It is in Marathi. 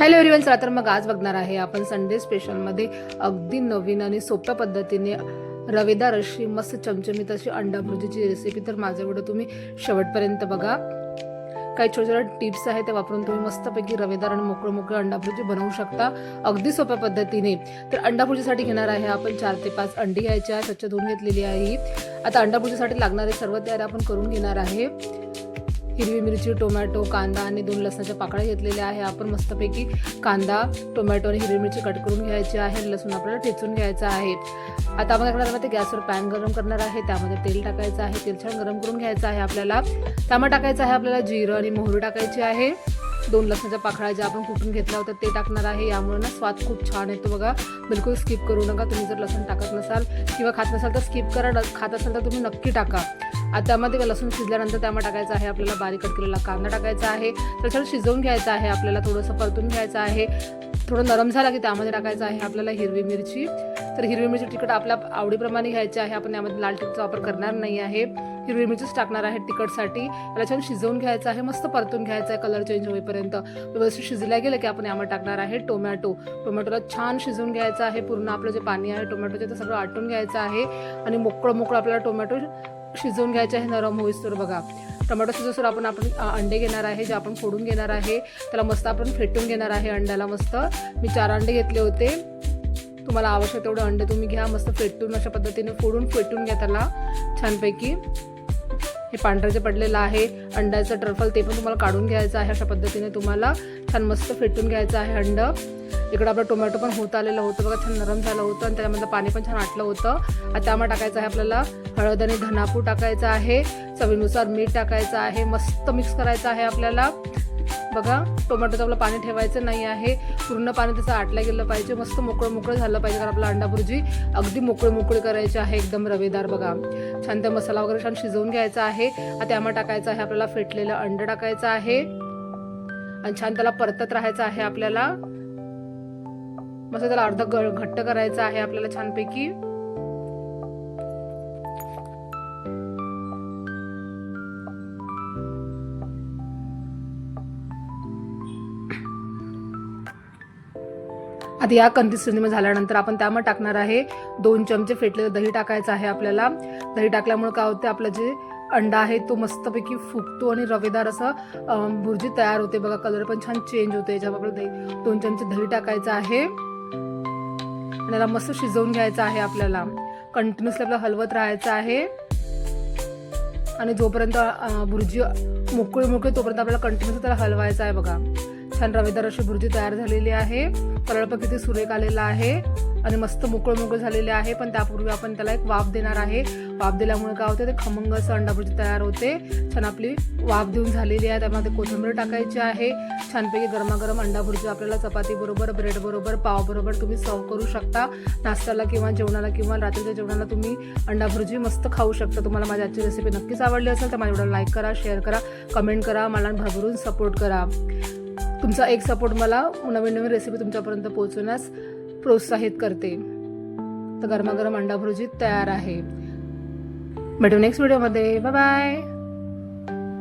हॅलो एव्हरीवन, चला तर मग आज बघणार आहे आपण संडे स्पेशलमध्ये अगदी नवीन आणि सोप्या पद्धतीने रवेदार अशी मस्त चमचमीत अशी अंडा भुर्जीची रेसिपी। तर माझा व्हिडिओ तुम्ही शेवटपर्यंत बघा। काही छोटे छोटे टिप्स आहेत ते वापरून तुम्ही मस्तपैकी रवेदार आणि मोकळं अंडा भुर्जी बनवू शकता अगदी सोप्या पद्धतीने। तर अंडा भुर्जीसाठी घेणार आहे आपण 4 ते 5 अंडी घ्यायची आहे, स्वच्छ धुवून घेतलेली आहे। आता अंडा भुर्जीसाठी लागणारे सर्व तयारी आपण करून घेणार आहे। हिरवी मिरची, टोमॅटो, कांदा आणि 2 लसणाच्या पाकळ्या घेतलेल्या आहे। आपण मस्तपैकी कांदा, टोमॅटो आणि हिरवी मिरची कट करून घ्यायची आहे। लसूण आपल्याला ठेचून घ्यायचा आहे। आता आपण काय करणार, गॅसवर पॅन गरम करणार आहे, त्यामध्ये तेल टाकायचं आहे। तेल छान गरम करून घ्यायचं आहे आपल्याला। त्यामध्ये टाकायचं आहे आपल्याला जिरं आणि मोहरी टाकायची आहे। 2 लसणाच्या पाकळ्या ज्या आपण कुटून घेतल्या होत्या ते टाकणार आहे। यामुळे ना स्वाद खूप छान येतो बघा। बिलकुल स्किप करू नका। तुम्ही जर लसूण टाकत नसाल किंवा खात नसाल तर स्किप करा, खात असाल तर तुम्ही नक्की टाका। आता त्यामध्ये लसूण शिजल्यानंतर त्यामध्ये टाकायचं आहे आपल्याला बारीक कट केलेला कांदा टाकायचा आहे। त्याच्यावर शिजवून घ्यायचा आहे आपल्याला, थोडंसं परतून घ्यायचं आहे। थोडं नरम झाला की त्यामध्ये टाकायचं आहे आपल्याला हिरवी मिरची। तर हिरवी मिरची तिखट आपल्या आवडीप्रमाणे घ्यायची आहे। आपण यामध्ये लाल तिखटचा वापर करणार नाही आहे, हिरवी मिरचीच टाकणार आहे तिखटसाठी। त्याला छान शिजवून घ्यायचं आहे, मस्त परतून घ्यायचं आहे कलर चेंज होईपर्यंत। व्यवस्थित शिजल्या गेलं की आपण यामध्ये टाकणार आहे टोमॅटोला छान शिजवून घ्यायचं आहे। पूर्ण आपलं जे पाणी आहे टोमॅटोचे ते सगळं आटून घ्यायचं आहे आणि मोकळं आपल्याला टोमॅटो शिजवून घ्यायचे आहे नरम होईस्तोवर बघा। टोमॅटो शिजवून आपण अंडे घेणार आहे, जे आपण फोडून घेणार आहे। त्याला मस्त आपण फेटून घेणार आहे अंड्याला मस्त। मी 4 अंडे घेतले होते, तुम्हाला आवश्यक तेवढे अंडे तुम्ही घ्या। मस्त फेटून अशा पद्धतीने फेटून घ्या त्याला छानपैकी। हे पांढरं जे पडलेलं आहे अंड्याचं टर्फल ते पण तुम्हाला काढून घ्यायचं आहे। अशा पद्धतीने तुम्हाला छान मस्त फेटून घ्यायचं आहे अंड। इकडे आपलं टोमॅटो पण होत आलेलं होतं बघा, छान नरम झालं होतं आणि त्याच्यामधलं पाणी पण छान आटलं होतं। आता त्यामध्ये टाकायचं आहे आपल्याला हळद आणि धनापूड टाकायचं आहे, चवीनुसार मीठ टाकायचं आहे। मस्त मिक्स करायचं आहे आपल्याला बघा। टोमॅटोचं आपलं पाणी ठेवायचं नाही आहे, पूर्ण पाणी त्याचं आटलं गेलं पाहिजे। मस्त मोकळं झालं पाहिजे, कारण आपला अंडा भुर्जी अगदी मोकळी करायची आहे, एकदम रवेदार बघा। छान त्या मसाला वगैरे छान शिजवून घ्यायचा आहे। आता त्यामध्ये टाकायचं आहे आपल्याला फेटलेलं अंड टाकायचं आहे आणि छान त्याला परतत राहायचं आहे आपल्याला। मस्त त्याला अर्ध घट्ट करायचं आहे आपल्याला छानपैकी। आता या कन्सिस्टन्सीमध्ये झाल्यानंतर आपण त्यामध्ये टाकणार आहे 2 चमचे फेटलेलं दही टाकायचं आहे आपल्याला। दही टाकल्यामुळे काय होते, आपलं जे अंडा आहे तो मस्तपैकी फुगतो आणि रवेदार असं भुर्जी तयार होते बघा। कलर पण छान चेंज होते याच्यावर। 2 चमचे दही टाकायचं आहे आणि त्याला मस्त शिजवून घ्यायचं आहे आपल्याला। कंटिन्युअसली आपल्याला हलवत राहायचं आहे आणि जोपर्यंत भुर्जी मोकळी तोपर्यंत आपल्याला कंटिन्युअसली त्याला हलवायचं आहे बघा। छान रवेदार अशी भुर्जी तयार झालेली आहे। कलर पण किती सुरेख आलेला आहे आणि मस्त मोकळं झालेले आहे। पण त्यापूर्वी आपण त्याला एक वाफ देणार आहे। वाफ दिल्यामुळे काय होते, ते खमंग असं अंडा भुर्जी तयार होते। छान आपली वाफ देऊन झालेली आहे। त्यामध्ये कोथिंबीर टाकायची आहे। छानपैकी गरमागरम अंडा भुर्जी आपल्याला चपाती बरोबर, ब्रेड बरोबर, पाव बरोबर तुम्ही सर्व करू शकता। नाश्त्याला किंवा जेवणाला किंवा रात्रीच्या जेवणाला तुम्ही अंडा भुर्जी मस्त खाऊ शकता। तुम्हाला माझी आजची रेसिपी नक्कीच आवडली असेल तर माझ्या व्हिडिओला लाईक करा, शेअर करा, कमेंट करा, मला भरभरून सपोर्ट करा। तुमचा एक सपोर्ट मला नवीन रेसिपी तुमच्यापर्यंत पोहोचवण्यास प्रोत्साहित करते। तर गरमागरम अंडा भुर्जी तयार आहे। भेटू नेक्स्ट व्हिडिओमध्ये, बाय बाय।